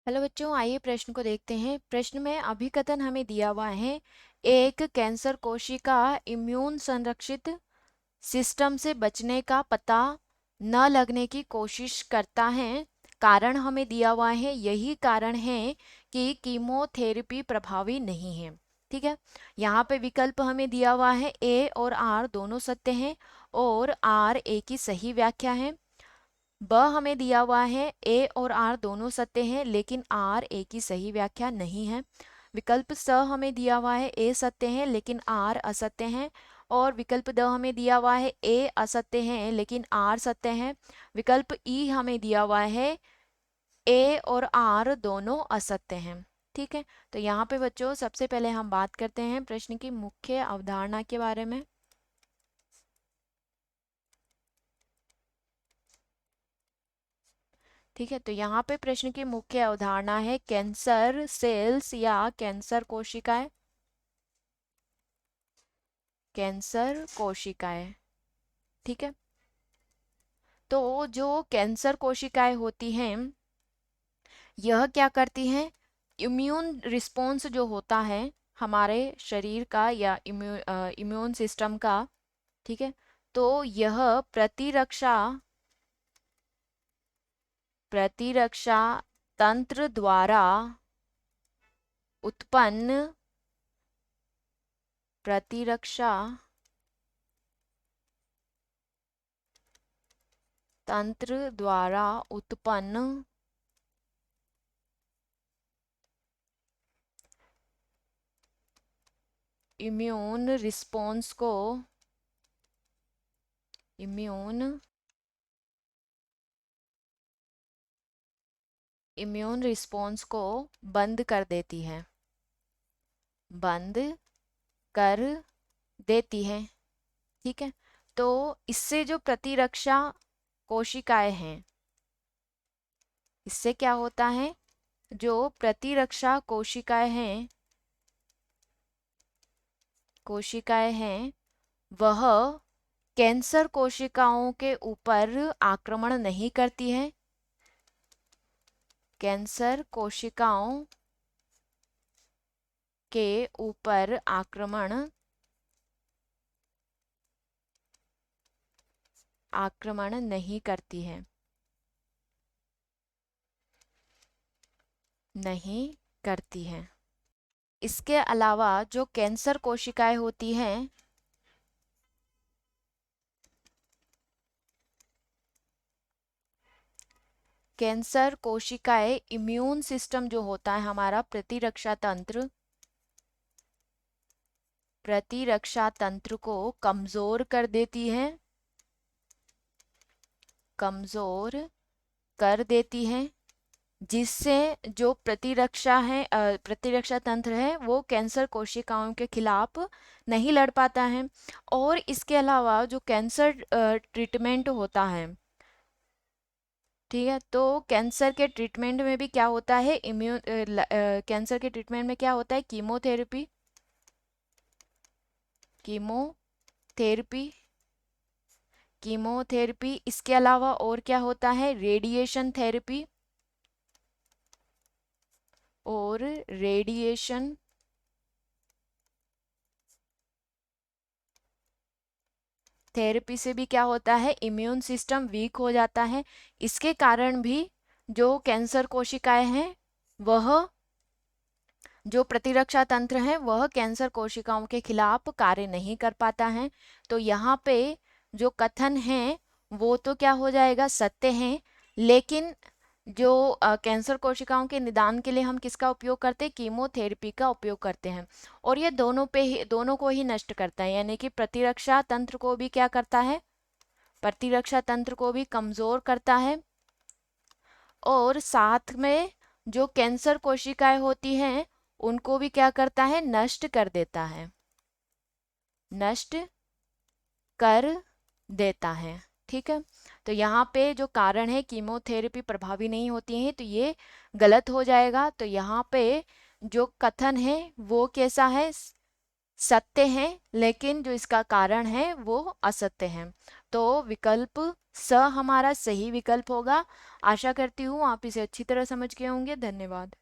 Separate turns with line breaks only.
Hello बच्चों, आइए प्रश्न को देखते हैं। प्रश्न में अभिकथन हमें दिया हुआ है। एक कैंसर कोशिका इम्यून संरक्षित सिस्टम से बचने का पता न लगने की कोशिश करता है। कारण हमें दिया हुआ है, यही कारण है कि कीमोथेरेपी प्रभावी नहीं है। ठीक है, यहाँ पे विकल्प हमें दिया हुआ है ए और आर दोनों सत्य हैं और आर ए की सही व्याख्या है। ब हमें दिया हुआ है ए और आर दोनों सत्य हैं लेकिन आर ए की सही व्याख्या नहीं है। विकल्प स हमें दिया हुआ है ए सत्य है लेकिन आर असत्य है। और विकल्प द हमें दिया हुआ है ए असत्य है लेकिन आर सत्य है। विकल्प ई हमें दिया हुआ है ए और आर दोनों असत्य हैं। ठीक है, तो यहाँ पे बच्चों सबसे पहले हम बात करते हैं प्रश्न की मुख्य अवधारणा के बारे में। ठीक है, तो यहाँ पे प्रश्न की मुख्य अवधारणा है कैंसर सेल्स या कैंसर कोशिकाएं। कैंसर कोशिकाएं, ठीक है। तो जो कैंसर कोशिकाएं होती हैं यह क्या करती हैं? इम्यून रिस्पॉन्स जो होता है हमारे शरीर का या इम्यून सिस्टम का, ठीक है, तो यह प्रतिरक्षा तंत्र द्वारा उत्पन्न प्रतिरक्षा तंत्र द्वारा उत्पन्न इम्यून रिस्पॉन्स को इम्यून रिस्पॉन्स को बंद कर देती है। बंद कर देती है, ठीक है। तो इससे जो प्रतिरक्षा कोशिकाएं हैं, इससे क्या होता है? जो प्रतिरक्षा कोशिकाएं हैं वह कैंसर कोशिकाओं के ऊपर आक्रमण नहीं करती है। कैंसर कोशिकाओं के ऊपर आक्रमण नहीं करती है। नहीं करती है। इसके अलावा जो कैंसर कोशिकाएं होती हैं कैंसर कोशिकाएं इम्यून सिस्टम जो होता है हमारा प्रतिरक्षा तंत्र को कमजोर कर देती है। कमजोर कर देती है, जिससे जो प्रतिरक्षा तंत्र है वो कैंसर कोशिकाओं के खिलाफ नहीं लड़ पाता है। और इसके अलावा जो कैंसर ट्रीटमेंट होता है, ठीक है, तो कैंसर के ट्रीटमेंट में भी क्या होता है? कैंसर के ट्रीटमेंट में क्या होता है? Chemotherapy chemotherapy. इसके अलावा और क्या होता है? Radiation therapy. और रेडिएशन थेरेपी से भी क्या होता है? इम्यून सिस्टम वीक हो जाता है। इसके कारण भी जो कैंसर कोशिकाएं हैं वह जो प्रतिरक्षा तंत्र है वह कैंसर कोशिकाओं के खिलाफ कार्य नहीं कर पाता है। तो यहाँ पे जो कथन है वो तो क्या हो जाएगा? सत्य है। लेकिन जो कैंसर कोशिकाओं के निदान के लिए हम किसका उपयोग करते हैं? कीमोथेरेपी का उपयोग करते हैं। और ये दोनों को ही नष्ट करता है, यानी कि प्रतिरक्षा तंत्र को भी क्या करता है? प्रतिरक्षा तंत्र को भी कमजोर करता है। और साथ में जो कैंसर कोशिकाएं होती हैं उनको भी क्या करता है? नष्ट कर देता है। नष्ट कर देता है, ठीक है। तो यहाँ पे जो कारण है कीमोथेरेपी प्रभावी नहीं होती है तो ये गलत हो जाएगा। तो यहाँ पे जो कथन है वो कैसा है? सत्य है, लेकिन जो इसका कारण है वो असत्य है। तो विकल्प स हमारा सही विकल्प होगा। आशा करती हूँ आप इसे अच्छी तरह समझ गए होंगे। धन्यवाद।